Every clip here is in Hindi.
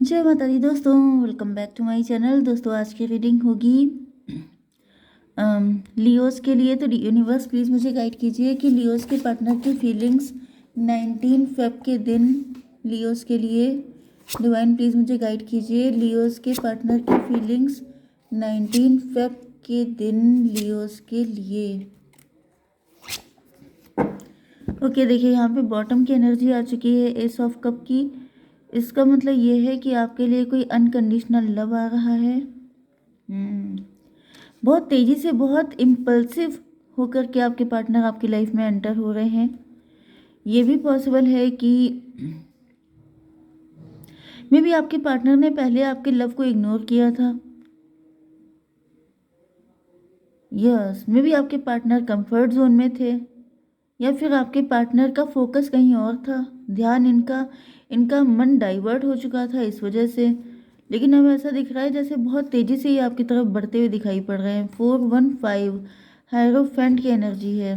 जय माता दी दोस्तों, welcome back to my channel. दोस्तों आज की रीडिंग होगी लियोस के लिए। तो यूनिवर्स प्लीज़ मुझे गाइड कीजिए कि लियोस के पार्टनर की फीलिंग्स 19 फेब के दिन लियोस के लिए। डिवाइन प्लीज़ मुझे गाइड कीजिए लियोस के पार्टनर की फीलिंग्स 19 फेब के दिन लियोस के लिए। ओके देखिए यहाँ पे बॉटम की एनर्जी आ चुकी है, एस ऑफ कप की। इसका मतलब ये है कि आपके लिए कोई अनकंडीशनल लव आ रहा है। बहुत तेज़ी से, बहुत इम्पल्सिव होकर के आपके पार्टनर आपकी लाइफ में एंटर हो रहे हैं। ये भी पॉसिबल है कि मे बी आपके पार्टनर ने पहले आपके लव को इग्नोर किया था। यस, मे बी आपके पार्टनर कंफर्ट जोन में थे, या फिर आपके पार्टनर का फोकस कहीं और था। ध्यान इनका इनका मन डाइवर्ट हो चुका था इस वजह से। लेकिन अब ऐसा दिख रहा है जैसे बहुत तेज़ी से ये आपकी तरफ बढ़ते हुए दिखाई पड़ रहे हैं। 415 हायरोफेंट की एनर्जी है।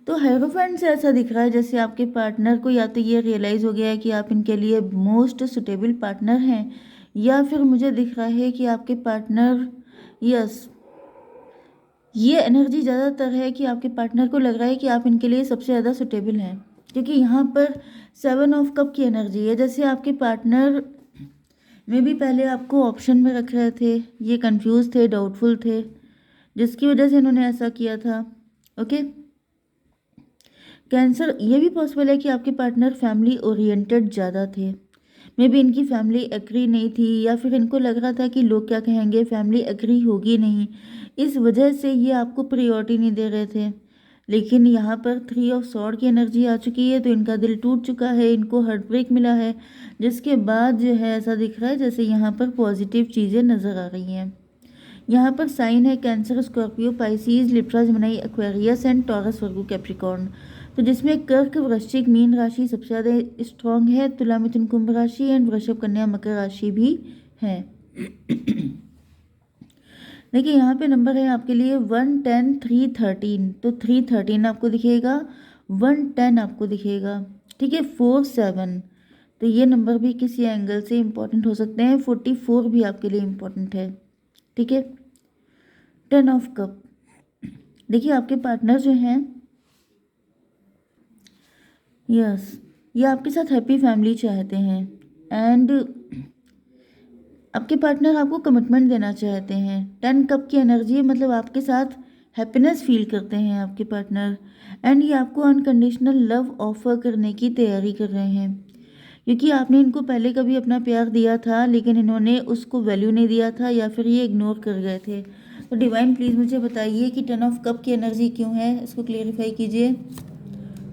तो हायरोफेंट से ऐसा दिख रहा है जैसे आपके पार्टनर को या तो ये रियलाइज़ हो गया है कि आप इनके लिए मोस्ट सुटेबल पार्टनर हैं, या फिर मुझे दिख रहा है कि आपके पार्टनर, यस, ये एनर्जी ज़्यादातर है कि आपके पार्टनर को लग रहा है कि आप इनके लिए सबसे ज़्यादा सुटेबल हैं, क्योंकि यहाँ पर 7 ऑफ कप की एनर्जी है। जैसे आपके पार्टनर में भी पहले आपको ऑप्शन में रख रहे थे, ये कंफ्यूज थे, डाउटफुल थे, जिसकी वजह से इन्होंने ऐसा किया था। ओके कैंसर, ये भी पॉसिबल है कि आपके पार्टनर फैमिली ओरिएंटेड ज़्यादा थे। मे बी इनकी फैमिली एग्री नहीं थी, या फिर इनको लग रहा था कि लोग क्या कहेंगे, फैमिली एग्री होगी नहीं, इस वजह से ये आपको प्रायोरिटी नहीं दे रहे थे। लेकिन यहाँ पर 3 ऑफ सॉर्ड की एनर्जी आ चुकी है, तो इनका दिल टूट चुका है, इनको हार्ट ब्रेक मिला है, जिसके बाद जो है ऐसा दिख रहा है जैसे यहाँ पर पॉजिटिव चीज़ें नज़र आ रही हैं। यहाँ पर साइन है cancer, Scorpio, Pisces, Libra, Gemini, Aquarius and taurus, Virgo, Capricorn. तो जिसमें कर्क, वृश्चिक, मीन राशि सबसे ज़्यादा स्ट्रॉन्ग है। तुला, मिथुन, कुंभ राशि एंड वृषभ, कन्या, मकर राशि भी है। देखिए यहाँ पे नंबर है आपके लिए 110 313। तो 313 आपको दिखेगा, 110 आपको दिखेगा, ठीक है। 47, तो ये नंबर भी किसी एंगल से इम्पोर्टेंट हो सकते हैं। 44 भी आपके लिए इम्पोर्टेंट है, ठीक है। 10 ऑफ कप, देखिए आपके पार्टनर जो हैं, यस, ये आपके साथ हैप्पी फैमिली चाहते हैं, एंड आपके पार्टनर आपको कमिटमेंट देना चाहते हैं। 10 कप की एनर्जी है, मतलब आपके साथ हैप्पीनेस फील करते हैं आपके पार्टनर, एंड ये आपको अनकंडीशनल लव ऑफर करने की तैयारी कर रहे हैं, क्योंकि आपने इनको पहले कभी अपना प्यार दिया था, लेकिन इन्होंने उसको वैल्यू नहीं दिया था, या फिर ये इग्नोर कर गए थे। तो डिवाइन प्लीज़ मुझे बताइए कि 10 ऑफ कप की एनर्जी क्यों है, इसको क्लेरिफाई कीजिए।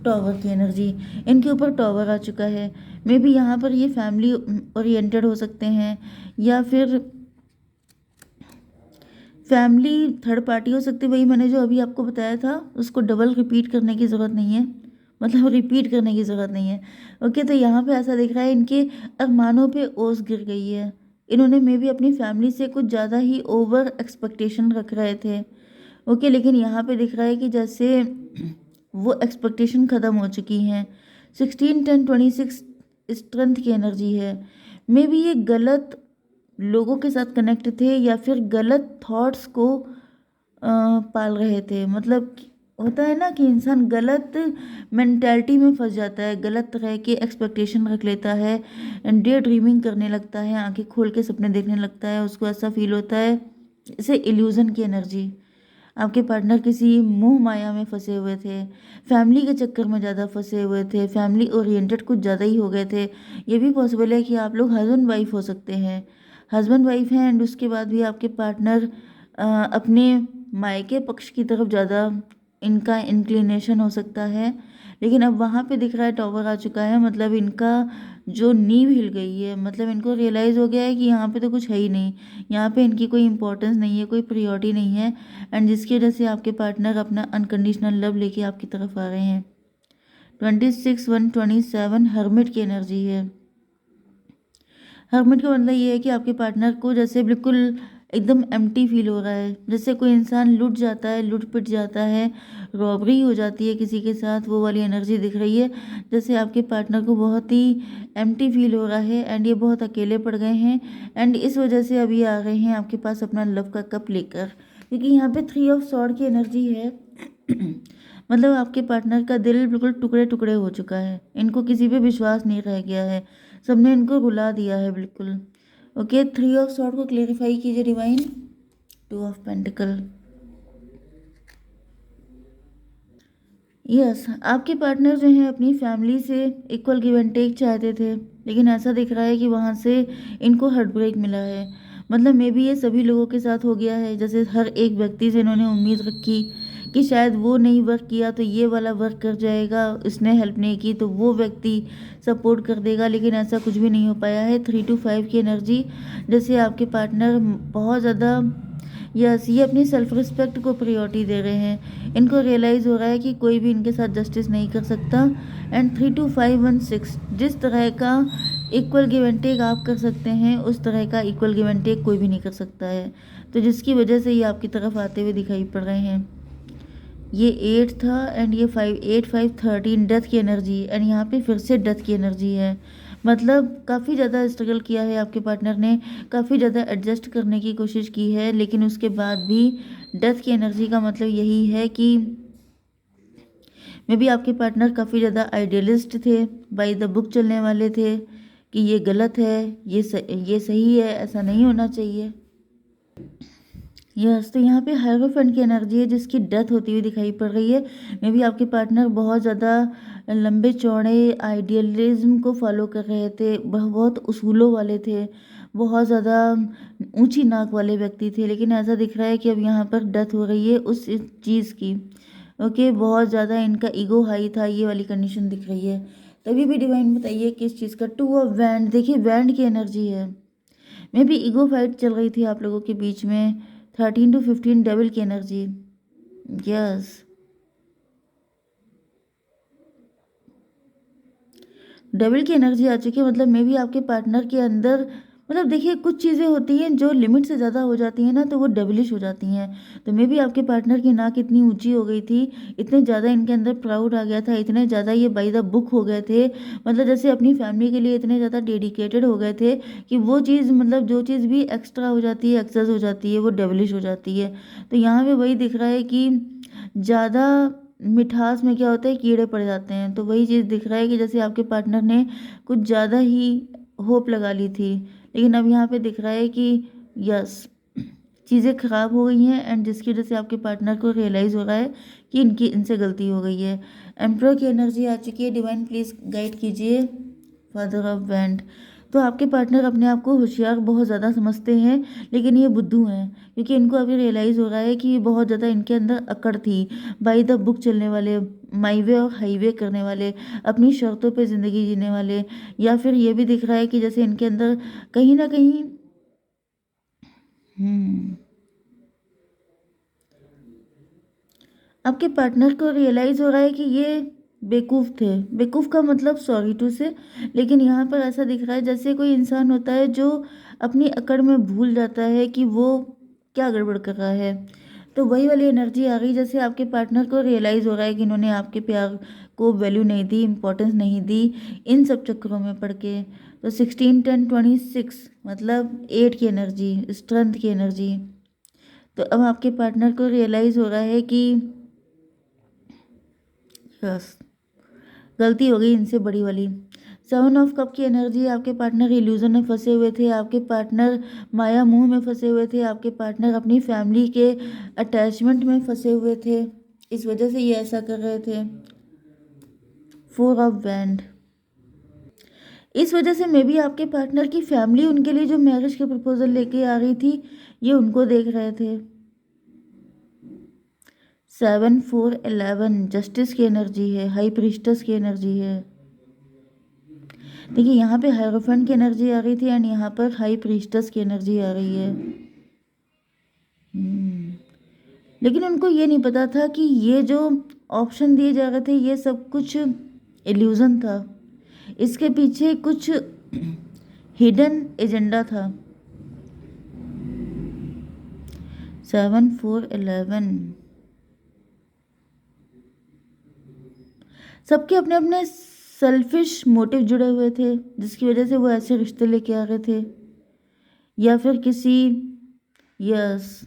टॉवर की एनर्जी, इनके ऊपर टॉवर आ चुका है। मे बी यहाँ पर ये फैमिली ओरिएंटेड हो सकते हैं, या फिर फैमिली थर्ड पार्टी हो सकती है। वही मैंने जो अभी आपको बताया था, उसको डबल रिपीट करने की ज़रूरत नहीं है, मतलब रिपीट करने की ज़रूरत नहीं है। ओके, तो यहाँ पे ऐसा दिख रहा है इनके अरमानों पे ओस गिर गई है। इन्होंने मे बी अपनी फैमिली से कुछ ज़्यादा ही ओवर एक्सपेक्टेशन रख रहे थे। ओके, लेकिन यहाँ पे दिख रहा है कि जैसे वो एक्सपेक्टेशन ख़त्म हो चुकी हैं। 16 10 26 स्ट्रेंथ की एनर्जी है। मे बी ये गलत लोगों के साथ कनेक्ट थे, या फिर गलत थॉट्स को पाल रहे थे। मतलब होता है ना कि इंसान गलत मेंटालिटी में फंस जाता है, गलत तरह के एक्सपेक्टेशन रख लेता है, डे ड्रीमिंग करने लगता है, आंखें खोल के सपने देखने लगता है, उसको ऐसा फील होता है जैसे इल्यूजन की एनर्जी। आपके पार्टनर किसी मोह माया में फंसे हुए थे, फैमिली के चक्कर में ज़्यादा फंसे हुए थे, फैमिली ओरिएंटेड कुछ ज़्यादा ही हो गए थे। ये भी पॉसिबल है कि आप लोग हस्बैंड वाइफ हो सकते हैं, हस्बैंड वाइफ हैं, एंड उसके बाद भी आपके पार्टनर अपने मायके पक्ष की तरफ ज़्यादा इनका इंक्लिनेशन हो सकता है। लेकिन अब वहाँ पे दिख रहा है टॉवर आ चुका है, मतलब इनका जो नींव हिल गई है, मतलब इनको रियलाइज़ हो गया है कि यहाँ पे तो कुछ है ही नहीं, यहाँ पे इनकी कोई इंपॉर्टेंस नहीं है, कोई प्रायोरिटी नहीं है, एंड जिसकी वजह से आपके पार्टनर अपना अनकंडीशनल लव लेके आपकी तरफ आ रहे हैं। 26 1 27 हर्मिट की एनर्जी है। हर्मिट का मतलब ये है कि आपके पार्टनर को जैसे बिल्कुल एकदम एम्प्टी फील हो रहा है, जैसे कोई इंसान लुट जाता है, लुट पिट जाता है, रॉबरी हो जाती है किसी के साथ, वो वाली एनर्जी दिख रही है। जैसे आपके पार्टनर को बहुत ही एम्प्टी फील हो रहा है एंड ये बहुत अकेले पड़ गए हैं एंड इस वजह से अभी आ गए हैं आपके पास अपना लव का कप लेकर, क्योंकि यहाँ पे 3 ऑफ सॉर्ड की एनर्जी है। मतलब आपके पार्टनर का दिल बिल्कुल टुकड़े टुकड़े हो चुका है, इनको किसी पे विश्वास नहीं रह गया है, सबने इनको रुला दिया है बिल्कुल। ओके, 3 ऑफ सॉर्ड को क्लेरिफाई कीजिए डिवाइन। 2 of pentacle. यस, आपके पार्टनर जो हैं अपनी फैमिली से इक्वल गिव एंड टेक चाहते थे, लेकिन ऐसा दिख रहा है कि वहाँ से इनको हार्ट ब्रेक मिला है। मतलब मे बी ये सभी लोगों के साथ हो गया है, जैसे हर एक व्यक्ति से इन्होंने उम्मीद रखी कि शायद वो नहीं वर्क किया तो ये वाला वर्क कर जाएगा, इसने हेल्प नहीं की तो वो व्यक्ति सपोर्ट कर देगा, लेकिन ऐसा कुछ भी नहीं हो पाया है। 3 to 5 की एनर्जी, जैसे आपके पार्टनर बहुत ज़्यादा यस ये अपनी सेल्फ रिस्पेक्ट को प्रायोरिटी दे रहे हैं, इनको रियलाइज़ हो रहा है कि कोई भी इनके साथ जस्टिस नहीं कर सकता। एंड 3 to 5 1 6, जिस तरह का इक्वल गिव एंड टेक आप कर सकते हैं उस तरह का इक्वल गिव एंड टेक कोई भी नहीं कर सकता है, तो जिसकी वजह से ये आपकी तरफ आते हुए दिखाई पड़ रहे हैं। ये 8 था एंड ये 5 8 5 13 डेथ की एनर्जी एंड यहाँ पे फिर से डेथ की एनर्जी है। मतलब काफ़ी ज़्यादा स्ट्रगल किया है आपके पार्टनर ने, काफ़ी ज़्यादा एडजस्ट करने की कोशिश की है, लेकिन उसके बाद भी डेथ की एनर्जी का मतलब यही है कि मे बी आपके पार्टनर काफ़ी ज़्यादा आइडियलिस्ट थे, बाय द बुक चलने वाले थे कि ये गलत है, ये सही है, ऐसा नहीं होना चाहिए। यस, तो यहाँ पे हायरोफेंट की एनर्जी है जिसकी डेथ होती हुई दिखाई पड़ रही है। मे बी आपके पार्टनर बहुत ज़्यादा लंबे चौड़े आइडियलिज्म को फॉलो कर रहे थे, बहुत उसूलों वाले थे, बहुत ज़्यादा ऊंची नाक वाले व्यक्ति थे, लेकिन ऐसा दिख रहा है कि अब यहाँ पर डेथ हो रही है उस चीज़ की। ओके, बहुत ज़्यादा इनका ईगो हाई था, ये वाली कंडीशन दिख रही है। तभी भी डिवाइन बताइए किस चीज़ का। 2 ऑफ वैंड, देखिए वैंड की एनर्जी है, मे बी ईगो फाइट चल रही थी आप लोगों के बीच में। 13 to 15 डेविल की एनर्जी। यस, डेविल की एनर्जी आ चुकी है, मतलब मे बी आपके पार्टनर के अंदर, मतलब देखिए कुछ चीज़ें होती हैं जो लिमिट से ज़्यादा हो जाती हैं ना तो वो डेविलिश हो जाती हैं। तो मे बी आपके पार्टनर की नाक इतनी ऊंची हो गई थी, इतने ज़्यादा इनके अंदर प्राउड आ गया था, इतने ज़्यादा ये बाय द बुक हो गए थे, मतलब जैसे अपनी फैमिली के लिए इतने ज़्यादा डेडिकेटेड हो गए थे कि वो चीज़, मतलब जो चीज़ भी एक्स्ट्रा हो जाती है, एक्सेस हो जाती है, वो डेविलिश हो जाती है। तो यहाँ पे वही दिख रहा है कि ज़्यादा मिठास में क्या होता है, कीड़े पड़ जाते हैं, तो वही चीज़ दिख रहा है कि जैसे आपके पार्टनर ने कुछ ज़्यादा ही होप लगा ली थी, लेकिन अब यहाँ पे दिख रहा है कि यस चीज़ें ख़राब हो गई हैं एंड जिसकी वजह से आपके पार्टनर को रियलाइज़ हो रहा है कि इनसे गलती हो गई है। एम्परर की एनर्जी आ चुकी है, डिवाइन प्लीज़ गाइड कीजिए। फादर ऑफ वैंड, तो आपके पार्टनर अपने आप को होशियार बहुत ज़्यादा समझते हैं, लेकिन ये बुद्धू हैं, क्योंकि इनको अभी रियलाइज़ हो रहा है कि बहुत ज़्यादा इनके अंदर अकड़ थी, बाय द बुक चलने वाले, माई वे और हाईवे करने वाले, अपनी शर्तों पे ज़िंदगी जीने वाले, या फिर ये भी दिख रहा है कि जैसे इनके अंदर कहीं ना कहीं आपके पार्टनर को रियलाइज़ हो रहा है कि ये बेवकूफ़ थे। बेवकूफ़ का मतलब सॉरी टू से, लेकिन यहाँ पर ऐसा दिख रहा है जैसे कोई इंसान होता है जो अपनी अकड़ में भूल जाता है कि वो क्या गड़बड़ कर रहा है, तो वही वाली एनर्जी आ गई, जैसे आपके पार्टनर को रियलाइज़ हो रहा है कि इन्होंने आपके प्यार को वैल्यू नहीं दी, इम्पोर्टेंस नहीं दी इन सब चक्करों में पड़ के। तो 16 10 26 मतलब 8 की एनर्जी, स्ट्रेंथ की एनर्जी। तो अब आपके पार्टनर को रियलाइज़ हो रहा है कि यस गलती हो गई इनसे बड़ी वाली। 7 ऑफ कप की एनर्जी, आपके पार्टनर इल्यूजन में फंसे हुए थे, आपके पार्टनर माया मोह में फंसे हुए थे, आपके पार्टनर अपनी फैमिली के अटैचमेंट में फंसे हुए थे, इस वजह से ये ऐसा कर रहे थे। 4 ऑफ वैंड, इस वजह से मे बी आपके पार्टनर की फैमिली उनके लिए जो मैरिज के प्रपोजल लेके आ रही थी ये उनको देख रहे थे। 7 4 11 जस्टिस की एनर्जी है, हाई प्रीस्टस की एनर्जी है। देखिए यहाँ पे हायरोफेंट की एनर्जी आ रही थी एंड यहाँ पर हाई प्रीस्टस की एनर्जी आ रही है। लेकिन उनको ये नहीं पता था कि ये जो ऑप्शन दिए जा रहे थे ये सब कुछ इल्यूजन था, इसके पीछे कुछ हिडन एजेंडा था। 7 4 11। सबके अपने अपने सेल्फिश मोटिव जुड़े हुए थे जिसकी वजह से वो ऐसे रिश्ते लेके आ रहे थे, या फिर किसी, यस,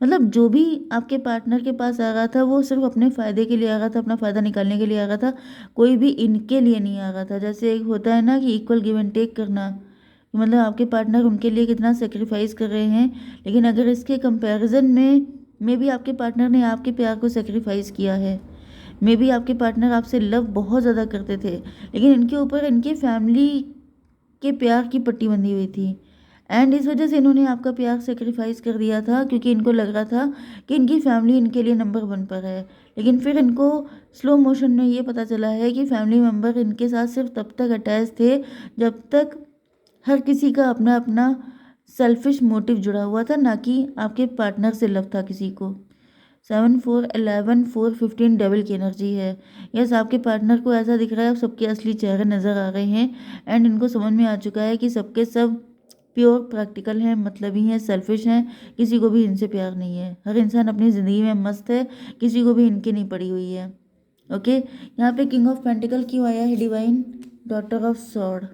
मतलब जो भी आपके पार्टनर के पास आ रहा था वो सिर्फ अपने फ़ायदे के लिए आ रहा था, अपना फ़ायदा निकालने के लिए आ रहा था, कोई भी इनके लिए नहीं आ रहा था। जैसे एक होता है ना कि इक्वल गिव एंड टेक करना, मतलब आपके पार्टनर उनके लिए कितना सेक्रीफाइस कर रहे हैं, लेकिन अगर इसके कंपैरिजन में भी आपके पार्टनर ने आपके प्यार को सेक्रीफाइस किया है। मे बी आपके पार्टनर आपसे लव बहुत ज़्यादा करते थे, लेकिन इनके ऊपर इनकी फैमिली के प्यार की पट्टी बंधी हुई थी, एंड इस वजह से इन्होंने आपका प्यार सेक्रीफाइस कर दिया था क्योंकि इनको लग रहा था कि इनकी फैमिली इनके लिए नंबर 1 पर है। लेकिन फिर इनको स्लो मोशन में ये पता चला है कि फैमिली मेम्बर इनके साथ सिर्फ तब तक अटैच थे जब तक हर किसी का अपना अपना सेल्फिश मोटिव जुड़ा हुआ था, ना कि आपके पार्टनर से लव था किसी को। 7 4 11 4 15 डबल की एनर्जी है। यस, आपके पार्टनर को ऐसा दिख रहा है अब सबके असली चेहरे नज़र आ रहे हैं, एंड इनको समझ में आ चुका है कि सबके सब प्योर प्रैक्टिकल हैं, मतलबी हैं, सेल्फिश हैं, किसी को भी इनसे प्यार नहीं है। हर इंसान अपनी ज़िंदगी में मस्त है, किसी को भी इनकी नहीं पड़ी हुई है। ओके, यहाँ पे किंग ऑफ पेंटिकल क्यों आया है divine, daughter of sword.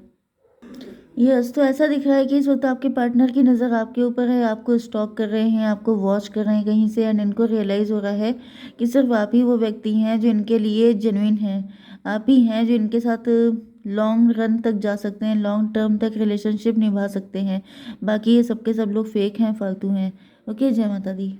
Yes, तो ऐसा दिख रहा है कि इस वक्त आपके पार्टनर की नज़र आपके ऊपर है, आपको स्टॉक कर रहे हैं, आपको वॉच कर रहे हैं कहीं से, एंड इनको रियलाइज़ हो रहा है कि सिर्फ आप ही वो व्यक्ति हैं जो इनके लिए जेन्युइन हैं, आप ही हैं जो इनके साथ लॉन्ग रन तक जा सकते हैं, लॉन्ग टर्म तक रिलेशनशिप निभा सकते हैं। बाकी ये सबके सब लोग फेक हैं, फालतू हैं। ओके, जय माता दी।